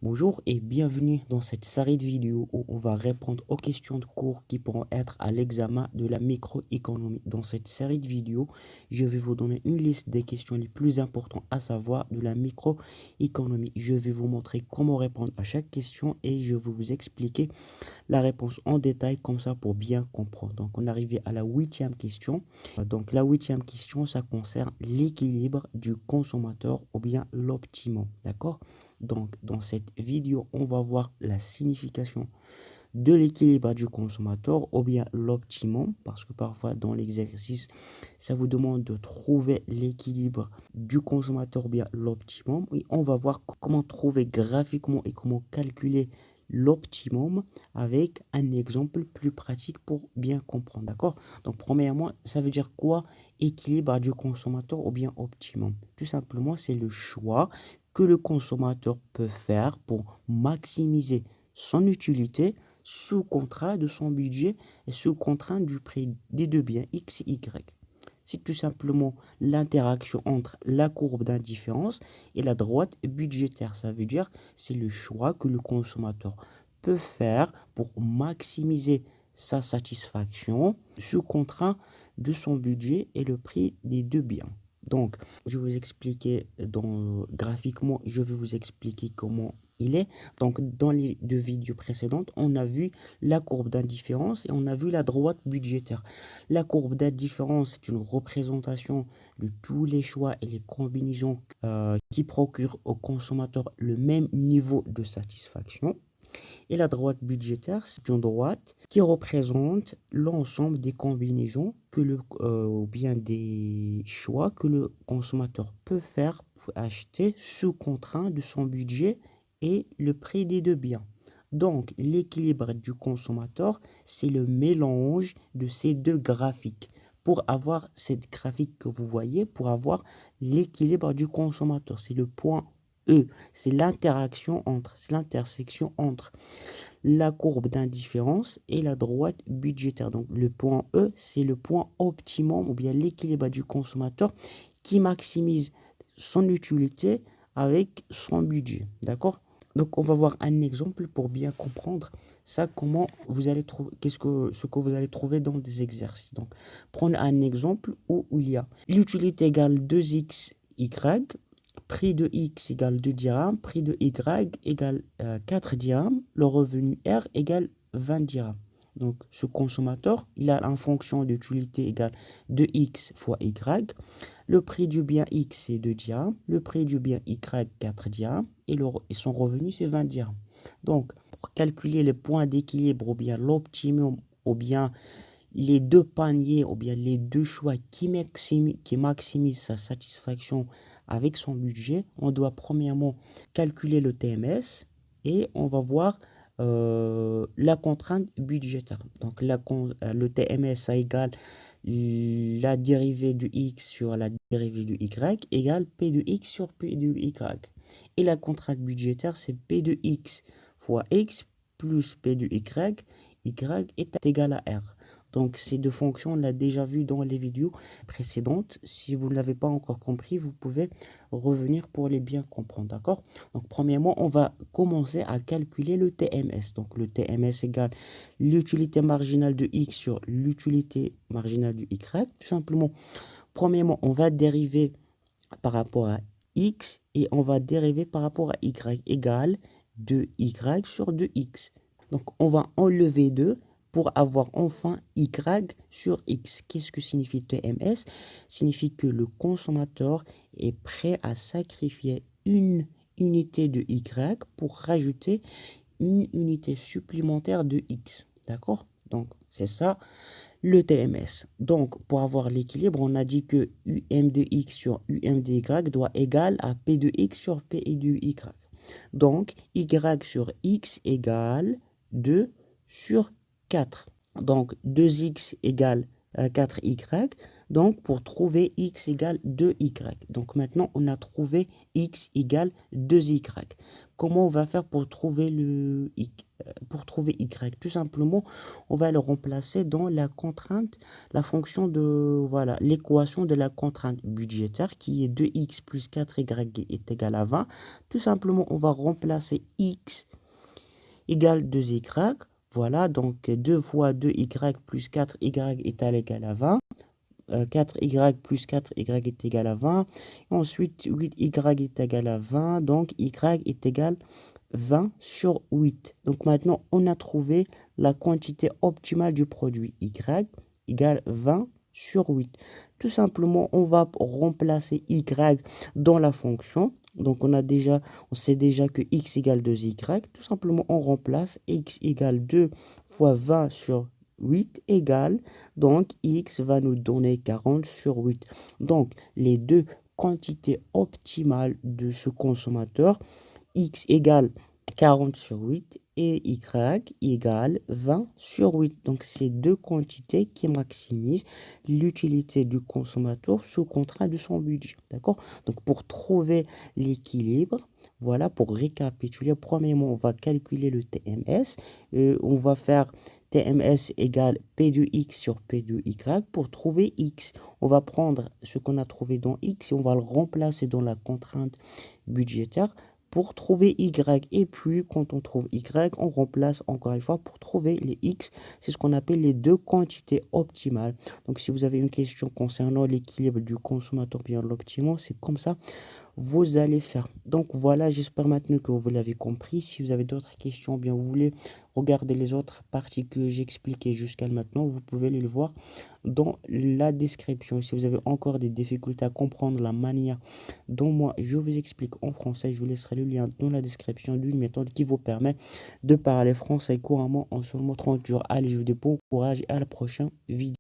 Bonjour et bienvenue dans cette série de vidéos où on va répondre aux questions de cours qui pourront être à l'examen de la microéconomie. Dans cette série de vidéos, je vais vous donner une liste des questions les plus importantes à savoir de la microéconomie. Je vais vous montrer comment répondre à chaque question et je vais vous expliquer la réponse en détail comme ça pour bien comprendre. Donc on est arrivé à la huitième question. Donc la huitième question, ça concerne l'équilibre du consommateur ou bien l'optimum. D'accord? Donc dans cette vidéo, on va voir la signification de l'équilibre du consommateur ou bien l'optimum, parce que parfois dans l'exercice, ça vous demande de trouver l'équilibre du consommateur ou bien l'optimum. Et on va voir comment trouver graphiquement et comment calculer l'optimum avec un exemple plus pratique pour bien comprendre. D'accord? Donc premièrement, ça veut dire quoi équilibre du consommateur ou bien optimum? Tout simplement, c'est le choix que le consommateur peut faire pour maximiser son utilité sous contrat de son budget et sous contrainte du prix des deux biens X et Y. C'est tout simplement l'interaction entre la courbe d'indifférence et la droite budgétaire. Ça veut dire c'est le choix que le consommateur peut faire pour maximiser sa satisfaction sous contraint de son budget et le prix des deux biens. Donc, je vais vous expliquer graphiquement, je vais vous expliquer comment il est. Donc, dans les deux vidéos précédentes, on a vu la courbe d'indifférence et on a vu la droite budgétaire. La courbe d'indifférence, c'est une représentation de tous les choix et les combinaisons qui procurent au consommateur le même niveau de satisfaction. Et la droite budgétaire, c'est une droite qui représente l'ensemble des combinaisons ou bien des choix que le consommateur peut faire pour acheter sous contrainte de son budget et le prix des deux biens. Donc, l'équilibre du consommateur, c'est le mélange de ces deux graphiques. Pour avoir cette graphique que vous voyez, pour avoir l'équilibre du consommateur, c'est le point E, c'est c'est l'intersection entre la courbe d'indifférence et la droite budgétaire. Donc le point E, c'est le point optimum ou bien l'équilibre du consommateur qui maximise son utilité avec son budget. D'accord? Donc on va voir un exemple pour bien comprendre ça, comment vous allez trouver, ce que vous allez trouver dans des exercices. Donc prenez un exemple où il y a l'utilité égale 2x, y, prix de X égale 2 dirhams, prix de Y égale 4 dirhams, le revenu R égale 20 dirhams. Donc, ce consommateur, il a en fonction d'utilité égale 2X fois Y. Le prix du bien X, c'est 2 dirhams. Le prix du bien Y, 4 dirhams. Et son revenu, c'est 20 dirhams. Donc, pour calculer les points d'équilibre ou bien l'optimum ou bien les deux paniers ou bien les deux choix qui maximisent sa satisfaction avec son budget, on doit premièrement calculer le TMS et on va voir la contrainte budgétaire. Donc le TMS, ça égale la dérivée de x sur la dérivée de y égale p de x sur p de y. Et la contrainte budgétaire, c'est p de x fois x plus p de y, y est égal à r. Donc ces deux fonctions, on l'a déjà vu dans les vidéos précédentes. Si vous ne l'avez pas encore compris, vous pouvez revenir pour les bien comprendre, d'accord? Donc premièrement, on va commencer à calculer le TMS. Donc le TMS égale l'utilité marginale de x sur l'utilité marginale de y. Tout simplement, premièrement, on va dériver par rapport à x et on va dériver par rapport à y égale 2y sur 2x. Donc on va enlever 2 pour avoir enfin y sur x. Qu'est-ce que signifie TMS? Signifie que le consommateur est prêt à sacrifier une unité de y pour rajouter une unité supplémentaire de x. D'accord? Donc c'est ça le TMS. Donc pour avoir l'équilibre, on a dit que UM de x sur UM de y doit égal à P de x sur P de y. Donc y sur x égale 2 sur 4. Donc 2x égale 4y. Donc pour trouver x égale 2y. Donc maintenant on a trouvé x égale 2y. Comment on va faire pour trouver pour trouver y, tout simplement, on va le remplacer dans la contrainte, la fonction de, voilà, l'équation de la contrainte budgétaire qui est 2x plus 4y est égal à 20. Tout simplement, on va remplacer x égale 2y. Voilà, donc 2 fois 2y plus 4y est égal à 20. 4y plus 4y est égal à 20. Ensuite, 8y est égal à 20. Donc, y est égal à 20 sur 8. Donc, maintenant, on a trouvé la quantité optimale du produit y égale 20 sur 8. Tout simplement, on va remplacer y dans la fonction. Donc, on sait déjà que x égale 2y. Tout simplement, on remplace x égale 2 fois 20 sur 8 égale, donc x va nous donner 40 sur 8. Donc, les deux quantités optimales de ce consommateur, x égale 40 sur 8 et y égale 20 sur 8. Donc, c'est deux quantités qui maximisent l'utilité du consommateur sous contrat de son budget. D'accord? Donc, pour trouver l'équilibre, voilà, pour récapituler, premièrement, on va calculer le TMS. On va faire TMS égale P de X sur P de Y. Pour trouver X, on va prendre ce qu'on a trouvé dans X et on va le remplacer dans la contrainte budgétaire pour trouver Y. Et puis, quand on trouve Y, on remplace encore une fois pour trouver les X. C'est ce qu'on appelle les deux quantités optimales. Donc, si vous avez une question concernant l'équilibre du consommateur bien l'optimum, c'est comme ça vous allez faire. Donc voilà, j'espère maintenant que vous l'avez compris. Si vous avez d'autres questions, bien vous voulez regarder les autres parties que j'ai expliquées jusqu'à maintenant, vous pouvez les voir dans la description. Si vous avez encore des difficultés à comprendre la manière dont moi je vous explique en français, je vous laisserai le lien dans la description d'une méthode qui vous permet de parler français couramment en seulement 30 jours. Allez, je vous dis bon courage et à la prochaine vidéo.